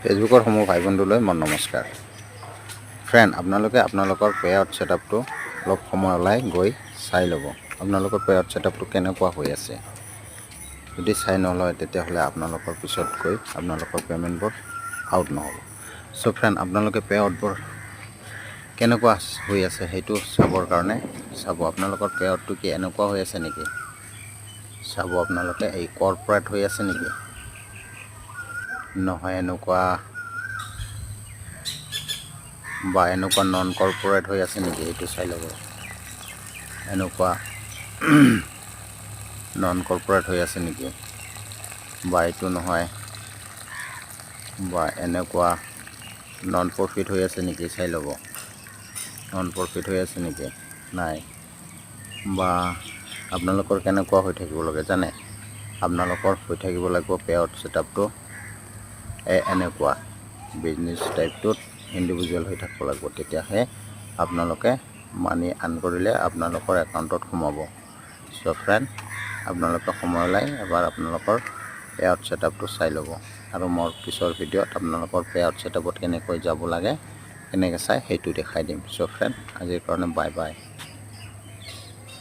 ফেচবুকৰ সমূহ ভাই বন্ধুলৈ মোৰ নমস্কাৰ। ফ্ৰেণ্ড, আপোনালোকে আপোনালোকৰ পেআউট ছেটআপটো অলপ সময় ওলাই গৈ চাই ল'ব। আপোনালোকৰ পেআউট ছেটআপটো কেনেকুৱা হৈ আছে। যদি চাই নলয় তেতিয়াহ'লে আপোনালোকৰ পিছত গৈ আপোনালোকৰ পে'মেণ্টবোৰ আউট নহ'ব। চ' ফ্ৰেণ্ড, আপোনালোকে পেআউটবোৰ কেনেকুৱা হৈ আছে সেইটো চাবৰ কাৰণে চাব। আপোনালোকৰ পেআউটটো কি এনেকুৱা হৈ আছে নেকি চাব। আপোনালোকে এই কৰ্পৰেট হৈ আছে নেকি, নহয় এনেকুৱা বা এনেকুৱা নন কৰ্পৰেট হৈ আছে নেকি সেইটো চাই ল'ব। এনেকুৱা নন কৰ্পৰেট হৈ আছে নেকি, বা এইটো নহয়, বা এনেকুৱা নন প্ৰফিট হৈ আছে নেকি চাই ল'ব। নন প্ৰফিট হৈ আছে নেকি, নাই। বা আপোনালোকৰ কেনেকুৱা হৈ থাকিব লাগে জানে, আপোনালোকৰ হৈ থাকিব লাগিব পেআউট ছেটআপটো এনেকুৱা বিজনেছ টাইপটোত ইণ্ডিভিজুৱেল হৈ থাকিব লাগিব। তেতিয়াহে আপোনালোকে মানি আৰ্ণ কৰিলে আপোনালোকৰ একাউণ্টত সোমাব। চ' ফ্ৰেণ্ড, আপোনালোকে সময় ওলাই এবাৰ আপোনালোকৰ পেআউট ছেটআপটো চাই ল'ব, আৰু মোৰ পিছৰ ভিডিঅ'ত আপোনালোকৰ পেআউট ছেটআপত কেনেকৈ যাব লাগে, কেনেকৈ চাই সেইটো দেখাই দিম। চ' ফ্ৰেণ্ড, আজিৰ কাৰণে বাই বাই।